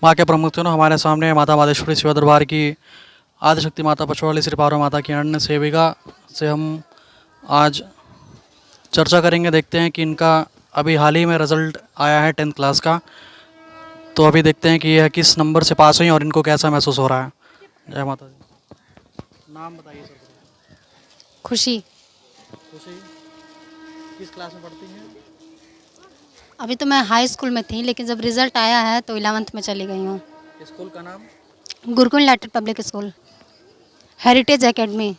माँ के प्रमुखजनों, हमारे सामने माता मातेश्वरी सेवा दरबार की आदिशक्ति माता पचौली श्री पारो माता की अनन्य सेविका से हम आज चर्चा करेंगे। देखते हैं कि इनका अभी हाल ही में रिजल्ट आया है 10th क्लास का, तो अभी देखते हैं कि यह किस नंबर से पास हुई और इनको कैसा महसूस हो रहा है। जय माता दी। नाम बताइए सर। खुशी। खुशी, किस क्लास में पढ़ती हैं? अभी तो मैं हाई स्कूल में थी, लेकिन जब रिज़ल्ट आया है तो 11th में चली गई हूँ। स्कूल का नाम? Gurukul later public school, heritage academy.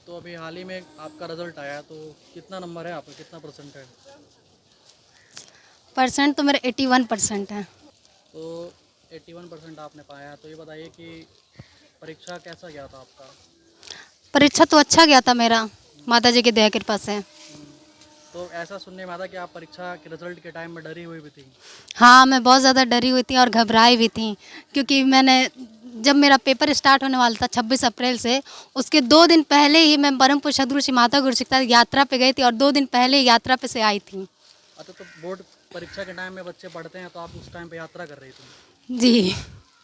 तो अभी हाल ही में आपका रिजल्ट आया, तो कितना नंबर है आपका, कितना परसेंट है? परसेंट तो मेरा 81% है। तो 81% आपने पाया। तो ये बताइए कि परीक्षा कैसा गया था आपका? परीक्षा तो अच्छा गया था मेरा, माता जी की दया कृपा से। तो ऐसा सुनने में आता कि आप परीक्षा के रिजल्ट के टाइम में डरी हुई भी थी। हाँ, मैं बहुत ज़्यादा डरी हुई थी और घबराई भी थी, क्योंकि मैंने जब मेरा पेपर स्टार्ट होने वाला था 26 अप्रैल से, उसके 2 दिन पहले ही मैं बरहमपुर सदगुरु श्री माता गुरु सिकता यात्रा पे गई थी और 2 दिन पहले ही यात्रा पे से आई थी। अच्छा, तो बोर्ड परीक्षा के टाइम में बच्चे पढ़ते हैं, तो आप उस टाइम पे यात्रा कर रही थी, जी,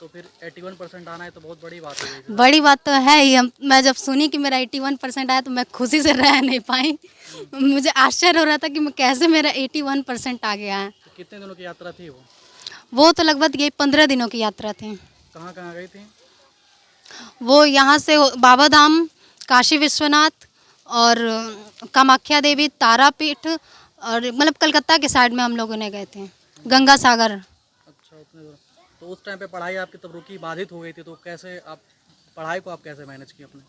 तो फिर 81% आना है तो बहुत बड़ी बात हो गई फिर। बड़ी बात तो है ही। मैं जब सुनी कि मेरा 81% आया तो मैं खुशी से रह नहीं पाई। मुझे आश्चर्य हो रहा था कि मैं कैसे मेरा 81% आ गया है। तो कितने दिनों की यात्रा थी वो? वो तो लगभग यही 15 दिनों की यात्रा थी। कहाँ कहाँ गई थी? वो यहाँ से बाबा धाम, काशी विश्वनाथ और कामाख्या देवी, तारापीठ और मतलब कलकत्ता के साइड में हम लोगों ने गए थे, गंगा सागर। अच्छा, उतने दूर। तो उस टाइम पे पढ़ाई आपकी तब रुकी, बाधित हो गई थी, तो कैसे आप पढ़ाई को आप कैसे मैनेज की अपने?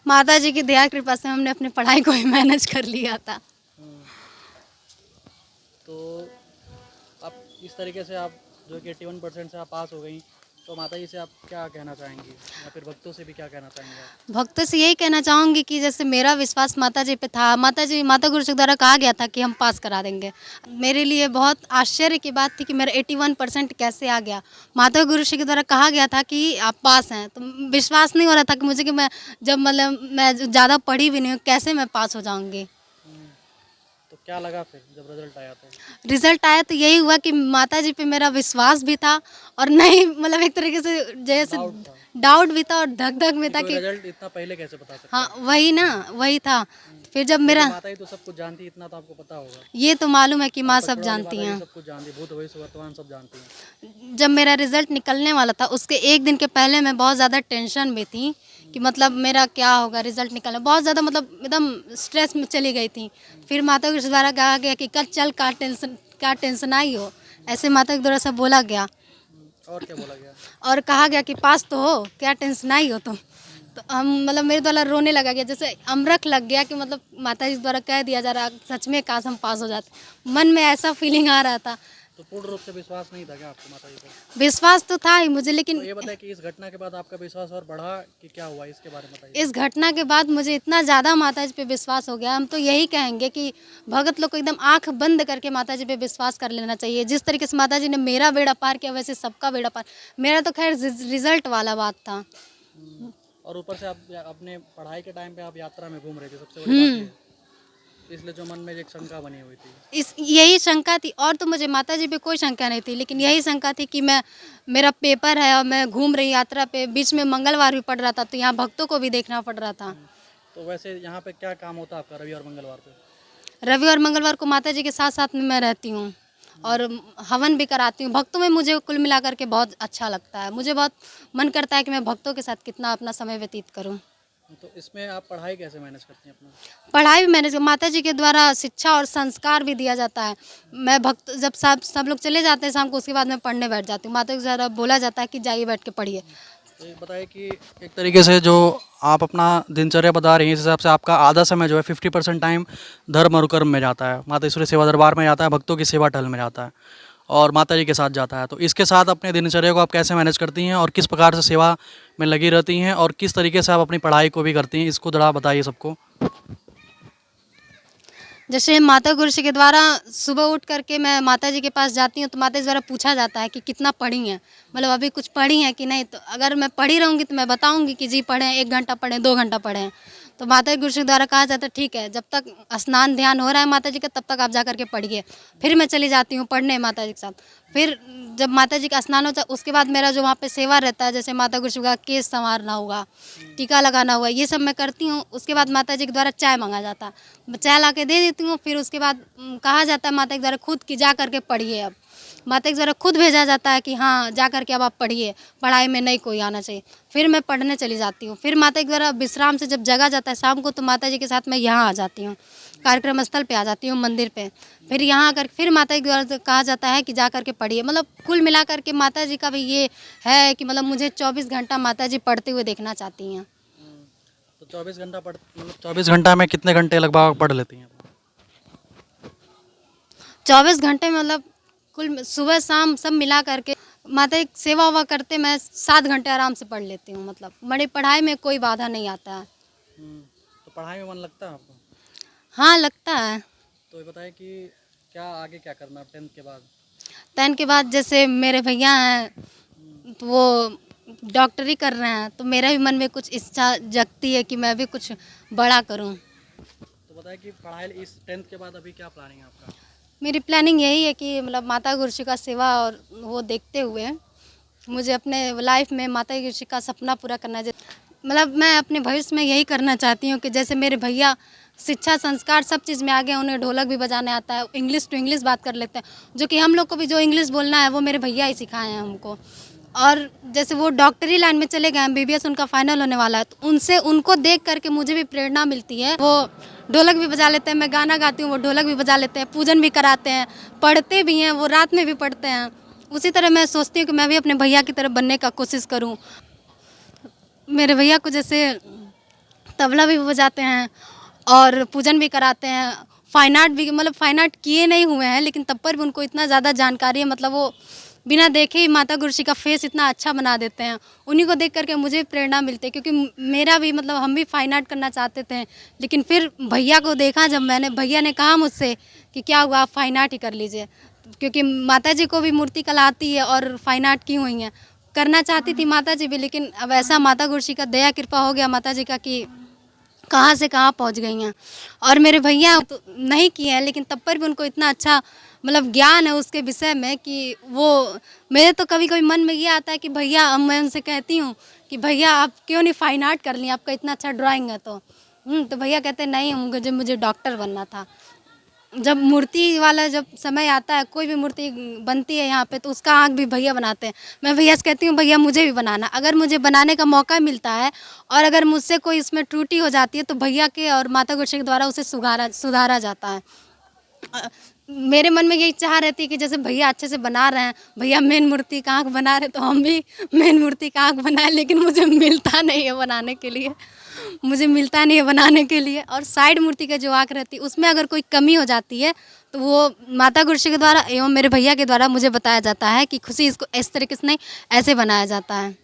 माता जी की दया कृपा से हमने अपनी पढ़ाई को ही मैनेज कर लिया था। हम्म, तो आप इस तरीके से आप जो कि 81% से आप पास हो गई, तो माता जी से आप क्या कहना चाहेंगी, या फिर भक्तों से भी क्या कहना चाहेंगे आप? भक्तों से यही कहना चाहूँगी कि जैसे मेरा विश्वास माता जी पे था, माता गुरु जी द्वारा कहा गया था कि हम पास करा देंगे। मेरे लिए बहुत आश्चर्य की बात थी कि मेरा 81% कैसे आ गया। माता गुरु जी के द्वारा कहा गया था कि आप पास हैं, तो विश्वास नहीं हो रहा था कि मुझे कि मैं जब मतलब मैं ज़्यादा पढ़ी भी नहीं हूँ, कैसे मैं पास हो जाऊँगी। हम्म, तो क्या लगा फिर जब रिजल्ट आया तो? रिजल्ट आया तो यही हुआ कि माता जी पे मेरा विश्वास भी था और नहीं मतलब एक तरीके से जैसे डाउट था डाउट भी था और धक धक भी कि था कोई कि रिजल्ट इतना पहले कैसे बता सकता हाँ है। वही ना, वही था। फिर जब लेकिन मेरा माता जी तो सब कुछ जानती है, इतना तो आपको पता होगा। ये तो मालूम है कि और माँ सब पचड़ों वाली जानती माता जी हैं। सब कुछ जानती है, भूत भविष्य वर्तमान सब जानती हैं। जब मेरा रिजल्ट निकलने वाला था उसके एक दिन के पहले मैं बहुत ज़्यादा टेंशन में थी कि मतलब मेरा क्या होगा, रिजल्ट निकलने बहुत ज़्यादा मतलब एकदम स्ट्रेस में चली गई थी। फिर माता के द्वारा कहा गया कि कल चल, का टेंशन आई हो, ऐसे माता के द्वारा सब बोला गया। और क्या बोला गया? और कहा गया कि पास तो हो, क्या टेंशन आई हो तुम। तो हम मतलब मेरे द्वारा रोने लगा गया, जैसे अमरख लग गया कि मतलब माता जी द्वारा कह दिया जा रहा सच में काश हम पास हो जाते। मन में ऐसा फीलिंग आ रहा था। तो पूर्ण रूप से विश्वास नहीं था क्या आपको माता जी पर? विश्वास तो था ही मुझे, तो लेकिन ये बताइए कि इस घटना के बाद आपका विश्वास और बढ़ा कि क्या हुआ, इसके बारे में बताइए। इस घटना के बाद मुझे इतना ज़्यादा माता जी पे विश्वास हो गया। हम तो यही कहेंगे कि भगत लोग को एकदम आंख बंद करके माता जी पे विश्वास कर लेना चाहिए। जिस तरीके से माता जी ने मेरा बेड़ा पार किया, वैसे सबका बेड़ा पार। मेरा तो खैर रिजल्ट वाला बात था। और ऊपर से आप अपने पढ़ाई के टाइम पे आप यात्रा में घूम रहे थे, सबसे बड़ी बात ये हम्म है। इसलिए जो मन में एक शंका बनी हुई थी। इस यही शंका थी, और तो मुझे माता जी पे कोई शंका नहीं थी, लेकिन यही शंका थी कि मैं मेरा पेपर है और मैं घूम रही यात्रा पे, बीच में मंगलवार भी पड़ रहा था, तो यहाँ भक्तों को भी देखना पड़ रहा था। तो वैसे यहाँ पे क्या काम होता है आपका रवि और मंगलवार पे? रवि और मंगलवार को माता जी के साथ साथ में मैं रहती हूँ और हवन भी कराती हूँ। भक्तों में मुझे कुल मिलाकर के बहुत अच्छा लगता है। मुझे बहुत मन करता है कि मैं भक्तों के साथ कितना अपना समय व्यतीत करूँ। तो इसमें आप पढ़ाई कैसे मैनेज करती हैं अपना? पढ़ाई भी मैंने माता जी के द्वारा शिक्षा और संस्कार भी दिया जाता है। मैं भक्त जब सब लोग चले जाते हैं शाम को, उसके बाद मैं पढ़ने बैठ जाती हूँ। माता के द्वारा बोला जाता है कि जाइए बैठ के पढ़िए। तो ये बताइए कि एक तरीके से जो आप अपना दिनचर्या बता रही हैं, इस हिसाब से आपका आधा समय जो है 50% टाइम धर्म और कर्म में जाता है, मातेश्वरी सेवा दरबार में जाता है, भक्तों की सेवा टहल में जाता है और माता जी के साथ जाता है। तो इसके साथ अपने दिनचर्या को आप कैसे मैनेज करती हैं और किस प्रकार से सेवा में लगी रहती हैं और किस तरीके से आप अपनी पढ़ाई को भी करती हैं, इसको ज़रा बताइए सबको। जैसे माता गुरु जी के द्वारा सुबह उठ करके मैं माता जी के पास जाती हूँ, तो माता जी द्वारा पूछा जाता है कि कितना पढ़ी हैं, मतलब अभी कुछ पढ़ी हैं कि नहीं। तो अगर मैं पढ़ी रहूँगी तो मैं बताऊँगी कि जी पढ़ें, 1 घंटा पढ़ें, 2 घंटा पढ़ें। तो माता गुरु जी द्वारा कहा जाता है ठीक है, जब तक स्नान ध्यान हो रहा है माता जी का, तब तक आप जा करके पढ़िए। फिर मैं चली जाती हूँ पढ़ने माता जी के साथ। फिर जब माता जी का स्नान होता है उसके बाद मेरा जो वहाँ पे सेवा रहता है, जैसे माता गुरु का केस संवारना होगा, टीका लगाना हुआ, ये सब मैं करती हूँ। उसके बाद माता जी के द्वारा चाय मांगा जाता है, मैं चाय ला के दे देती हूँ। फिर उसके बाद कहा जाता है माता के द्वारा खुद कि जा करके पढ़िए। अब माता के द्वारा खुद भेजा जाता है कि हाँ जा करके अब आप पढ़िए, पढ़ाई में नहीं कोई आना चाहिए। फिर मैं पढ़ने चली जाती हूँ। फिर माता के द्वारा विश्राम से जब जगह जाता है शाम को, तो माता जी के साथ मैं यहाँ आ जाती हूँ, कार्यक्रम स्थल पे आ जाती हूँ, मंदिर पे। फिर यहाँ आकर फिर माता के द्वारा कहा जाता है कि जा करके पढ़िए। मतलब कुल मिला करके माता जी का भी ये है कि मतलब मुझे 24 घंटा माता जी पढ़ते हुए देखना चाहती हैं। तो 24 घंटा मतलब 24 घंटा में कितने घंटे लगभग पढ़ लेती हैं? 24 घंटे में मतलब कुल सुबह शाम सब मिला करके माता की सेवा हुआ करते मैं 7 घंटे आराम से पढ़ लेती हूँ। मतलब मेरी पढ़ाई में कोई बाधा नहीं आता है। तो पढ़ाई में मन लगता है आपको? हाँ लगता है। तो ये बताएं कि क्या आगे क्या करना है 10th के बाद? 10 के बाद जैसे मेरे भैया हैं तो वो डॉक्टरी कर रहे हैं, तो मेरा भी मन में कुछ इच्छा जगती है कि मैं भी कुछ बड़ा करूं। तो बताएं कि पढ़ाई इस 10th के बाद अभी क्या प्लानिंग है आपका? मेरी प्लानिंग यही है कि मतलब माता गुरु का सेवा और वो देखते हुए मुझे अपने लाइफ में माता गुरु का सपना पूरा करना है। मतलब मैं अपने भविष्य में यही करना चाहती हूँ कि जैसे मेरे भैया शिक्षा संस्कार सब चीज़ में आगे, उन्हें ढोलक भी बजाने आता है, इंग्लिश टू इंग्लिश बात कर लेते हैं, जो कि हम लोग को भी जो इंग्लिश बोलना है वो मेरे भैया ही सिखाए हैं हमको। और जैसे वो डॉक्टरी लाइन में चले गए, MBBS उनका फाइनल होने वाला है, तो उनसे उनको देख करके मुझे भी प्रेरणा मिलती है। वो ढोलक भी बजा लेते हैं, मैं गाना गाती हूँ, वो ढोलक भी बजा लेते हैं, पूजन भी कराते हैं, पढ़ते भी हैं, वो रात में भी पढ़ते हैं। उसी तरह मैं सोचती हूँ कि मैं भी अपने भैया की तरह बनने का कोशिश करूँ। मेरे भैया को जैसे तबला भी बजाते हैं और पूजन भी कराते हैं, फाइन आर्ट भी, मतलब फाइन आर्ट किए नहीं हुए हैं लेकिन तब पर भी उनको इतना ज़्यादा जानकारी है। मतलब वो बिना देखे ही माता गुरु जी का फेस इतना अच्छा बना देते हैं। उन्हीं को देख करके मुझे प्रेरणा मिलती है, क्योंकि मेरा भी मतलब हम भी फाइन आर्ट करना चाहते थे, लेकिन फिर भैया को देखा जब मैंने, भैया ने कहा मुझसे कि क्या हुआ आप फाइन आर्ट ही कर लीजिए, क्योंकि माता जी को भी मूर्ति कला आती है और फाइन आर्ट की हुई हैं। करना चाहती थी माता जी भी, लेकिन अब ऐसा माता गुरु जी का दया कृपा हो गया माता जी का कि कहाँ से कहाँ पहुँच गई हैं। और मेरे भैया तो नहीं किए हैं, लेकिन तब पर भी उनको इतना अच्छा मतलब ज्ञान है उसके विषय में कि वो, मेरे तो कभी कभी मन में ये आता है कि भैया, अब मैं उनसे कहती हूँ कि भैया आप क्यों नहीं फाइन आर्ट कर ली, आपका इतना अच्छा ड्राइंग है। तो भैया कहते नहीं, मुझे डॉक्टर बनना था। जब मूर्ति वाला जब समय आता है, कोई भी मूर्ति बनती है यहाँ पे, तो उसका आँख भी भैया बनाते हैं। मैं भैया से कहती हूँ भैया मुझे भी बनाना, अगर मुझे बनाने का मौका मिलता है और अगर मुझसे कोई इसमें त्रुटि हो जाती है तो भैया के और माता गुरु के द्वारा उसे सुधारा जाता है। मेरे मन में यही चाह रहती है कि जैसे भैया अच्छे से बना रहे हैं, भैया मेन मूर्ति का आँख बना रहे, तो हम भी मेन मूर्ति का आँख बनाए, लेकिन मुझे मिलता नहीं है बनाने के लिए, मुझे मिलता नहीं है बनाने के लिए। और साइड मूर्ति का जो आँख रहती है उसमें अगर कोई कमी हो जाती है तो वो माता गुरु के द्वारा एवं मेरे भैया के द्वारा मुझे बताया जाता है कि खुशी इसको इस तरीके से नहीं, ऐसे बनाया जाता है।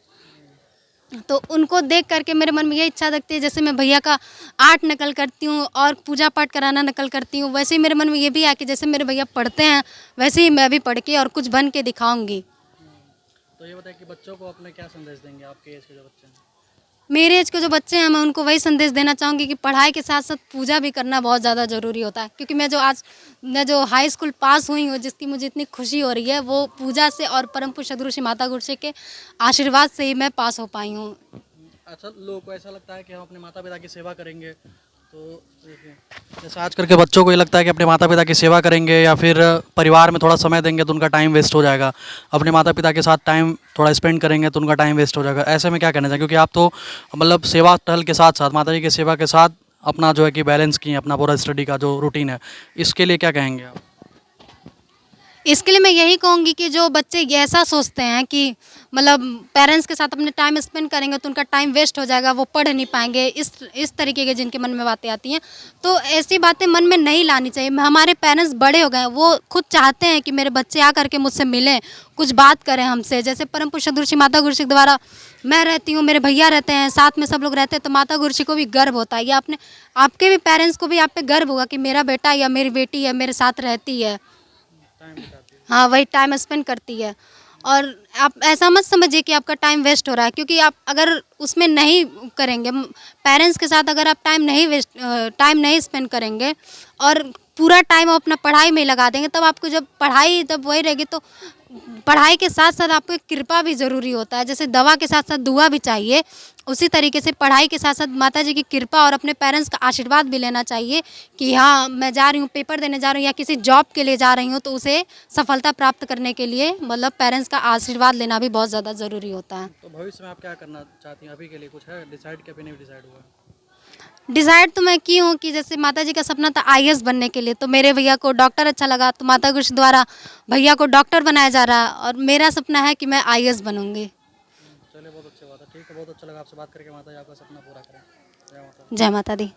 तो उनको देख करके मेरे मन में ये इच्छा जगती है, जैसे मैं भैया का आर्ट नकल करती हूँ और पूजा पाठ कराना नकल करती हूँ, वैसे ही मेरे मन में ये भी है कि जैसे मेरे भैया पढ़ते हैं वैसे ही मैं भी पढ़ के और कुछ बन के दिखाऊंगी। तो ये बताएं कि बच्चों को अपने क्या संदेश देंगे, आपके एज के जो बच्चे हैं? मेरे एज के जो बच्चे हैं मैं उनको वही संदेश देना चाहूँगी कि पढ़ाई के साथ साथ पूजा भी करना बहुत ज़्यादा ज़रूरी होता है। क्योंकि मैं जो हाई स्कूल पास हुई हूँ, जिसकी मुझे इतनी खुशी हो रही है, वो पूजा से और परम पूज्य सद्गुरु श्री माता गुरु जी के आशीर्वाद से ही मैं पास हो पाई हूँ। अच्छा, लोगों को ऐसा लगता है कि हम अपने माता पिता की सेवा करेंगे, तो देखिए जैसे आजकल के बच्चों को ये लगता है कि अपने माता पिता की सेवा करेंगे या फिर परिवार में थोड़ा समय देंगे तो उनका टाइम वेस्ट हो जाएगा, अपने माता पिता के साथ टाइम थोड़ा स्पेंड करेंगे तो उनका टाइम वेस्ट हो जाएगा। ऐसे में क्या कहना चाहिए, क्योंकि आप तो मतलब सेवा टहल के साथ साथ माता जी की सेवा के साथ अपना जो है कि बैलेंस किए, अपना पूरा स्टडी का जो रूटीन है, इसके लिए क्या कहेंगे आप? इसके लिए मैं यही कहूँगी कि जो बच्चे ये ऐसा सोचते हैं कि मतलब पेरेंट्स के साथ अपने टाइम स्पेंड करेंगे तो उनका टाइम वेस्ट हो जाएगा, वो पढ़ नहीं पाएंगे, इस तरीके के जिनके मन में बातें आती हैं, तो ऐसी बातें मन में नहीं लानी चाहिए। हमारे पेरेंट्स बड़े हो गए हैं, वो खुद चाहते हैं कि मेरे बच्चे आ करके मुझसे मिलें, कुछ बात करें हमसे। जैसे परम पूज्य सद्गुरु श्री माता गुरु जी के द्वारा मैं रहती हूँ, मेरे भैया रहते हैं, साथ में सब लोग रहते हैं, तो माता गुरु जी को भी गर्व होता है, या अपने आपके भी पेरेंट्स को भी आप पे गर्व होगा कि मेरा बेटा या मेरी बेटी है मेरे साथ रहती है, हाँ वही टाइम स्पेंड करती है। और आप ऐसा मत समझिए कि आपका टाइम वेस्ट हो रहा है, क्योंकि आप अगर उसमें नहीं करेंगे, पेरेंट्स के साथ अगर आप टाइम नहीं स्पेंड करेंगे और पूरा टाइम आप अपना पढ़ाई में लगा देंगे, तब आपको जब पढ़ाई तब वही रहेगी, तो पढ़ाई के साथ साथ आपको एक कृपा भी ज़रूरी होता है। जैसे दवा के साथ साथ दुआ भी चाहिए, उसी तरीके से पढ़ाई के साथ साथ माता जी की कृपा और अपने पेरेंट्स का आशीर्वाद भी लेना चाहिए कि हाँ, मैं जा रही हूँ, पेपर देने जा रही हूँ या किसी जॉब के लिए जा रही हूँ, तो उसे सफलता प्राप्त करने के लिए मतलब पेरेंट्स का आशीर्वाद लेना भी बहुत ज़्यादा ज़रूरी होता है। तो भविष्य में आप क्या करना चाहती हैं? अभी के लिए कुछ है डिसाइड कि अभी नहीं डिसाइड हुआ? डिसाइड तो मैं की हूँ कि जैसे माता जी का सपना था आईएएस बनने के लिए, तो मेरे भैया को डॉक्टर अच्छा लगा, तो माता गुरु द्वारा भैया को डॉक्टर बनाया जा रहा है और मेरा सपना है कि मैं आईएएस बनूंगी। चलिए बहुत अच्छी बात है। ठीक है, बहुत अच्छा लगा आपसे बात करके। माता जी आपका सपना पूरा करें। जय माता दी। जय माता दी।